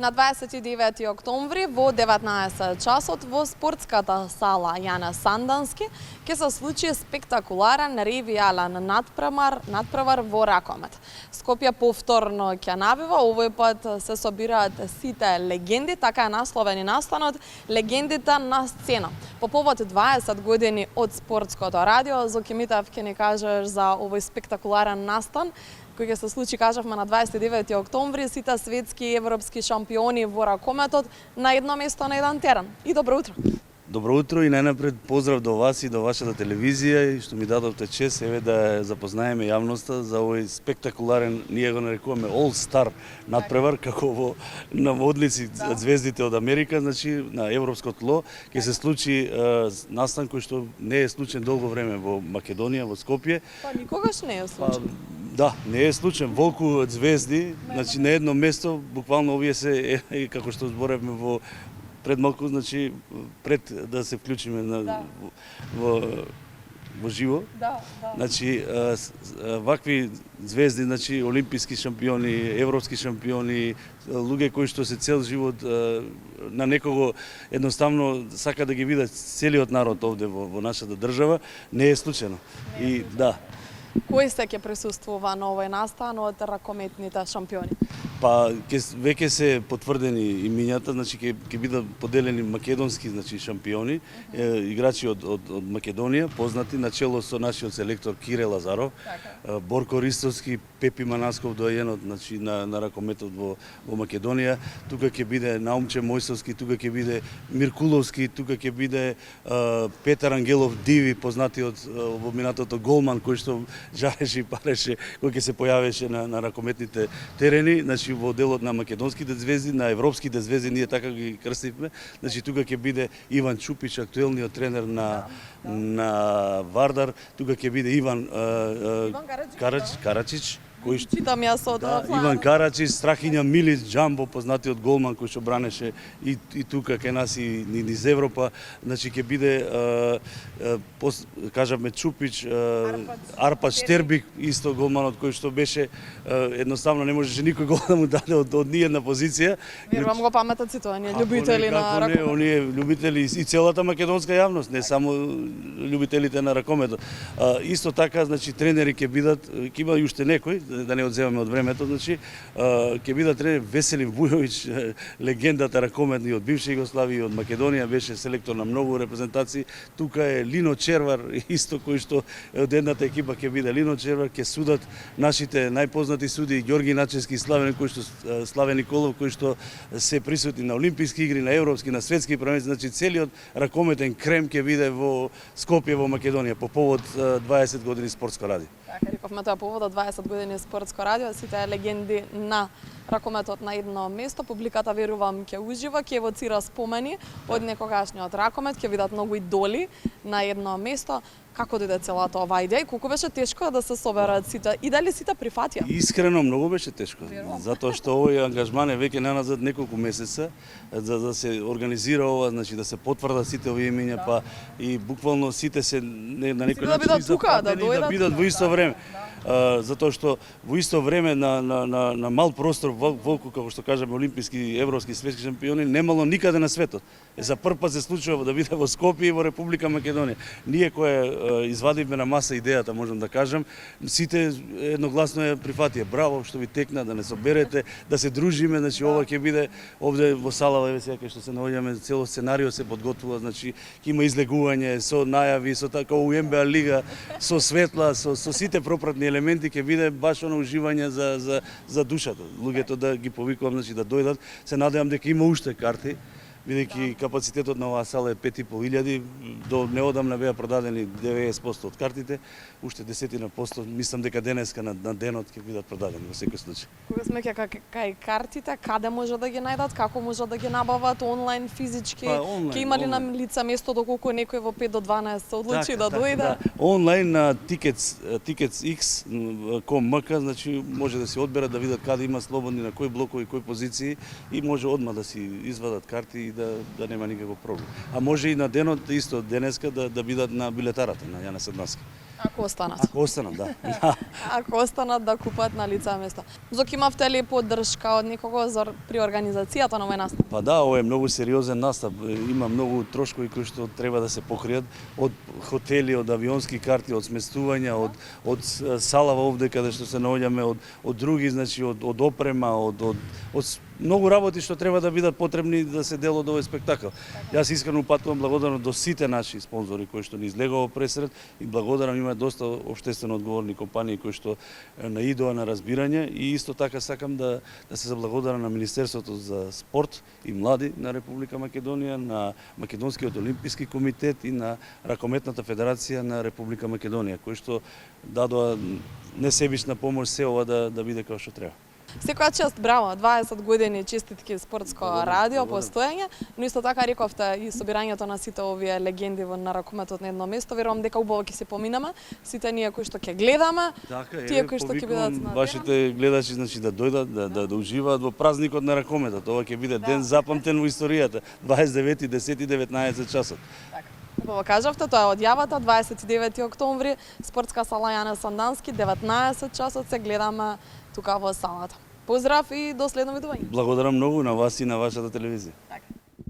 На 29 октомври во 19 часот во спортската сала Јана Сандански ќе се случи спектакуларен ревијален надпревар во ракомет. Скопје повторно ќе набива, овој пат се собираат сите легенди, така е насловени настанот "Легендите на сцена". По повод 20 години од спортското радио, Зоки Митев ќе ни кажеш за овој спектакуларен настан кој ќе се случи, кажавме, на 29 октомври, сите светски и европски шампиони во ракометот на едно место, на еден терен. И добро утро! Добро утро и најнапред поздрав до вас и до вашата телевизија, и што ми дадовте чест еве да запознаеме јавноста за овој спектакуларен, ние го нарекуваме All Star надпревар, како во одлици звездите од Америка, значи на европско тло ќе се случи настан кој што не е случен долго време во Македонија, во Скопје. Па никогаш не е случен. Да, не е случен. Волку звезди, значи на едно место, буквално овие се како што зборевме во пред малку, значи пред да се вклучиме во живо. Да. Значи вакви звезди, значи олимписки шампиони, европски шампиони, луѓе кои што се цел живот на некого едноставно сака да ги видат целиот народ овде во нашата држава, не е случено. И да. Кој се ќе присуствува на овој настан од ракометните шампиони? Па веќе се потврдени имињата, значи ќе бидат поделени македонски, значи шампиони, играчи од Македонија, познати начело со нашиот селектор Кире Лазаров, Борко Ристовски, Пепи Манасков доајенот, значи на ракометот во Македонија, тука ќе биде Наумче Мојсовски, тука ќе биде Миркуловски, тука ќе биде Петар Ангелов Диви, познатиот во минатото голман кој што жареше и пареше кој ќе се појавеше на ракометните терени, значи во делот на македонските звезди, на европските звезди, ние така ги крстивме. Значи тука ќе биде Иван Чупич, актуелниот тренер на Вардар, тука ќе биде Иван Карачич, кој што читам јас од Иван Карачич, Страхиња Милиć, Џамбо, познатиот голман кој што бранеше и тука кај нас и низ Европа, значи ќе биде кажавме Чупич, Арпад Штербик, исто голманот кој што беше едноставно не можеше никој гол да му даде од ниедна позиција. Верувам го паметат сите оние љубители на ракомет. Оние љубители и целата македонска јавност, не само љубителите на ракометот. Исто така, значи тренери ќе бидат, ќе има и уште некој, да не одземаме од времето, значи ќе бидат тренер Веселин Вујовиќ, легендата ракометни од бивша Југославија и од Македонија, беше селектор на многу репрезентации. Тука е Лино Червар, исто кој што од едната екипа ќе биде Лино Червар, ќе судат нашите најпознати суди Ѓорги Начевски, Славен Николов, кои што се присутни на олимписки игри, на европски, на светски првенства, значи целиот ракометен крем ќе биде во Скопје во Македонија по повод 20 години спортско радио. Така рековме тоа поводот 20 години спортско радио, сите легенди на ракометот на едно место. Публиката, верувам, ќе ужива, ќе евоцира спомени од некогашниот ракомет, ќе видат многу идоли на едно место. Како дојде целата оваа идеја и колку беше тешко да се соберат сите и дали сите прифатија? Искрено многу беше тешко, затоа што овој ангажман е веќе наназад неколку месеца за да се организира ова, значи да се потврдат сите овие имиња, па и буквално сите се на некој начин да бидат во исто време. Затоа што во исто време на мал простор волку, како што кажаме, олимписки, европски, светски шампиони немало никаде на светот. За прв пат се случува да биде во Скопје и во Република Македонија. Ние кој извадивме на маса идејата, можам да кажам, сите едногласно ја прифатија. Браво што ви текна да не соберете, да се дружиме, значи ова ќе биде овде во салава, еве сега кај што се наоѓаме, цело сценарио се подготвува, значи ќе има излегување со најави, со така у НБА лига, со светла, со сите пропратни елементи, ќе биде баш оно уживање за душата. Луѓето да ги повикувам, значи да дојдат. Се надевам дека има уште карти, бидејќи капацитетот на оваа сала е 5.500, до неодамна беа продадени 90% од картите, уште 10%, мислам дека денеска на денот ќе бидат продадени во секој случај. Кога сме кај картите, каде може да ги најдат, како може да ги набават, онлайн, физички, ќе има ли на лице место доколку некој во 5 до 12 се одлучи да дојде? Онлайн на ticketsx.com.mk, значи може да се одберат да видат каде има слободни, на кои блокови, кои позиции и може одма да си извадат карти и да нема никаков проблем. А може и на денот, исто денеска, да бидат на билетарата на Јана Сандански. Ако останат. Ако останам, да. Ако останат да купат на лице место. Зок, имавте ли поддршка од некого при организацијата на овој настап? Па да, ова е многу сериозен настап. Има многу трошкови кои што треба да се покријат од хотели, од авионски карти, од сместувања, од салава овде каде што се наоѓаме, од други, значи од опрема, од многу работи што треба да бидат потребни да се дел од овој спектакл. Јас искрено упатувам благодарност до сите наши спонзори кои што ни излегува пресред и благодарам, има доста општествено одговорни компании кои што наидоа на разбирање и исто така сакам да се заблагодарам на Министерството за спорт и млади на Република Македонија, на Македонскиот олимписки комитет и на Ракометната федерација на Република Македонија кои што дадоа несебична помош се ова да биде како што треба. Секоја чест, браво, 20 години честитки спортско радио, постоење, но исто така рековте и собирањето на сите овие легенди на ракометот на едно место, верувам дека убаво ќе се поминаме, сите ние кои што ќе гледаме, Така, тие кои што ќе бидат на вашите гледачи значи да дојдат да уживаат во празникот на ракометот. Ова ќе биде ден запамтен во историјата, 29, 10, 19 часот. Убаво кажавте, тоа е одјавата 29 октомври, спортска сала Јане Сандански, 19 часот се гледаме тука во салата. Поздрав и до следно видување. Благодарам многу на вас и на вашата телевизија. Така.